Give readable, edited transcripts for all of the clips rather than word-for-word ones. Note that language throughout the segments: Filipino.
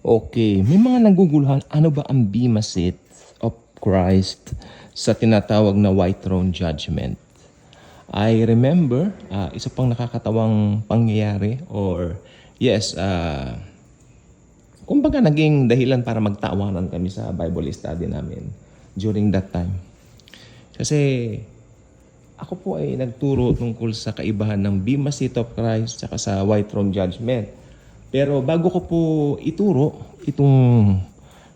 Okay, may mga naguguluhan, ano ba ang Bema Seat of Christ sa tinatawag na White Throne Judgment? I remember, isa pang nakakatawang pangyayari or yes, kumbaga naging dahilan para magtawanan kami sa Bible study namin during that time. Kasi ako po ay nagturo tungkol sa kaibahan ng Bema Seat of Christ at sa White Throne Judgment. Pero bago ko po ituro itong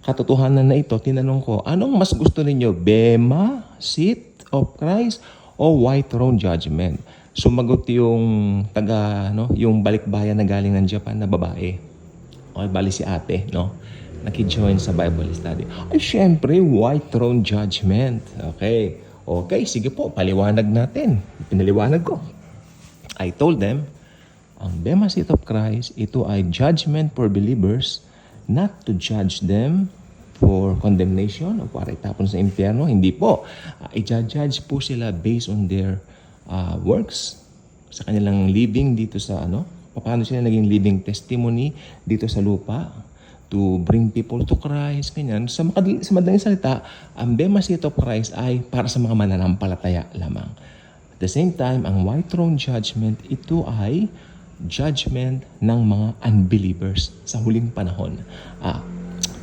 katotohanan na ito, tinanong ko, anong mas gusto ninyo? Bema Seat of Christ o White Throne Judgment? Sumagot yung yung balikbayan na galing ng Japan na babae. Okay, bali si ate, no? Naki-join sa Bible study. Ay, syempre, White Throne Judgment. Okay. Okay, sige po, paliwanag natin. Pinaliwanag ko. I told them, ang Bema Seat of Christ, ito ay judgment for believers, not to judge them for condemnation o para itapon sa impyerno. Hindi po. I-judge po sila based on their works, sa kanilang living dito sa paano sila naging living testimony dito sa lupa to bring people to Christ, ganyan. Sa madaling salita, ang Bema Seat of Christ ay para sa mga mananampalataya lamang. At the same time, ang White Throne Judgment, ito ay judgment ng mga unbelievers sa huling panahon.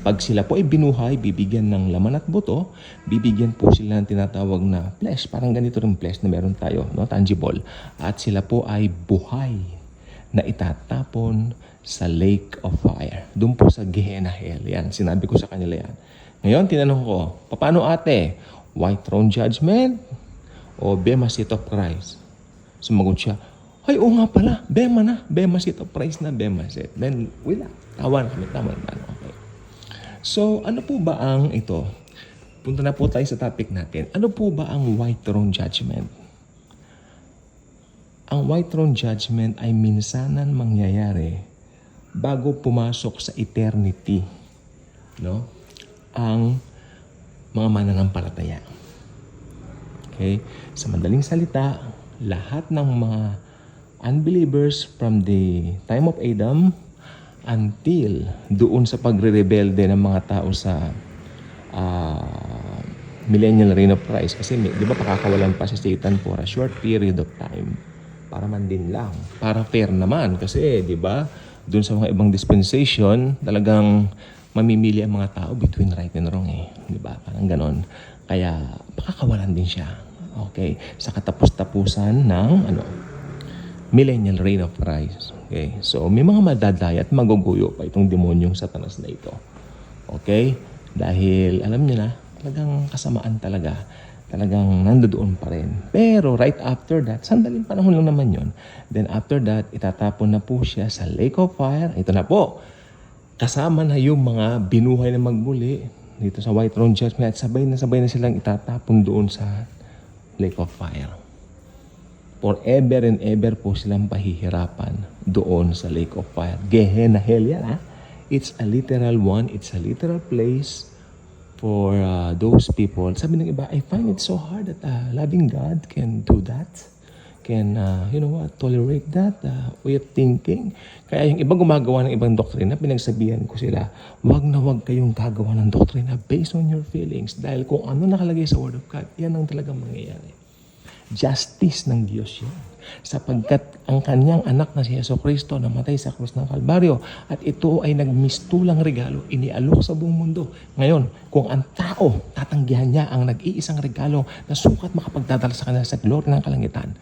Pag sila po ay binuhay, bibigyan ng laman at buto, bibigyan po sila ng tinatawag na flesh. Parang ganito rin flesh na meron tayo, no? Tangible. At sila po ay buhay na itatapon sa lake of fire. Doon po sa Gehenna Hell. Yan, sinabi ko sa kanila yan. Ngayon, tinanong ko, paano ate? White Throne Judgment o Bema Seat of Christ? Sumagot siya, ay, oo nga pala, Bema na. Bema Seat of Christ na, Bema Seat. Then, wala. Tama na. Okay. So, ano po ba ang ito? Punta na po tayo sa topic natin. Ano po ba ang White Throne Judgment? Ang White Throne Judgment ay minsanan mangyayari bago pumasok sa eternity, no? Ang mga mananampalataya. Okay? Sa madaling salita, lahat ng mga unbelievers from the time of Adam until doon sa pagre-rebelde ng mga tao sa millennial reign of Christ. Kasi di ba pakakawalan pa si Satan for a short period of time. Para man din lang. Para fair naman. Kasi di ba doon sa mga ibang dispensation talagang mamimili ang mga tao between right and wrong eh. Di ba? Parang ganon. Kaya pakakawalan din siya. Okay. Sa katapos-tapusan ng millennial reign of Christ. Okay? So, may mga madadaya at maguguyo pa itong demonyong satanas na ito. Okay? Dahil, alam niyo na, talagang kasamaan talaga. Talagang nandoon pa rin. Pero, right after that, sandaling panahon lang naman yon. Then, after that, itatapon na po siya sa lake of fire. Ito na po. Kasama na yung mga binuhay na magmuli dito sa White Throne Judgment. At sabay na silang itatapon doon sa lake of fire. Forever and ever po silang pahihirapan doon sa lake of fire. Gehenna Hell yan, ha? It's a literal one. It's a literal place for those people. Sabi ng iba, I find it so hard that loving God can do that. Can, tolerate that way of thinking. Kaya yung ibang gumagawa ng ibang doktrina, pinagsabihan ko sila, wag na wag kayong gagawa ng doktrina based on your feelings. Dahil kung ano nakalagay sa Word of God, yan ang talagang mangyayari. Justice ng Diyos yun. Sapagkat ang kanyang anak na si Jesucristo namatay sa krus ng Kalbaryo at ito ay nagmistulang regalo, inialok sa buong mundo. Ngayon, kung ang tao tatanggihan niya ang nag-iisang regalo na sukat makapagdadala sa kanila sa glory ng kalangitan,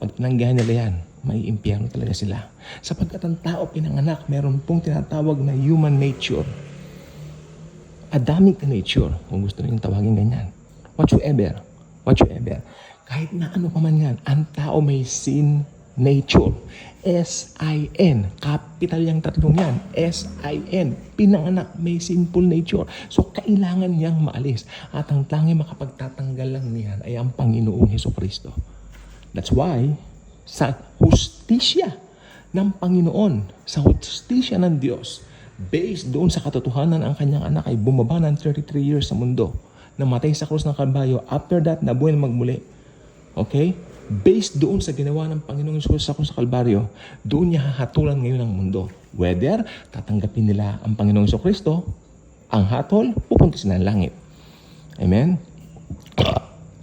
pag tinanggihan nila yan, may impyerno talaga sila. Sapagkat ang tao pinanganak, meron pong tinatawag na human nature. Adamic nature, kung gusto niyo tawagin ganyan. Whatsoever. Kahit na ano pa man yan, ang tao may sin nature. S-I-N. Capital yung tatlong yan. S-I-N. Pinanganak, may sinful nature. So, kailangan niyang maalis. At ang tanging makapagtatanggal lang niyan ay ang Panginoong Jesucristo. That's why, sa hustisya ng Panginoon, sa hustisya ng Diyos, based doon sa katotohanan ang kanyang anak ay bumaba ng 33 years sa mundo. Namatay sa krus ng Kalbaryo. After that, nabuhay na magmuli. Okay? based doon sa ginawa ng Panginoong Hesus sa Kalbaryo, doon niya hahatulan ngayon ang mundo. Whether tatanggapin nila ang Panginoong Kristo, ang hatol, pupunta sila ng langit. Amen?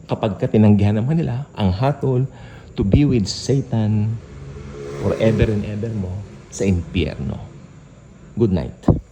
Kapag tinanggihan naman nila ang hatol, to be with Satan forever and ever mo sa impyerno. Good night.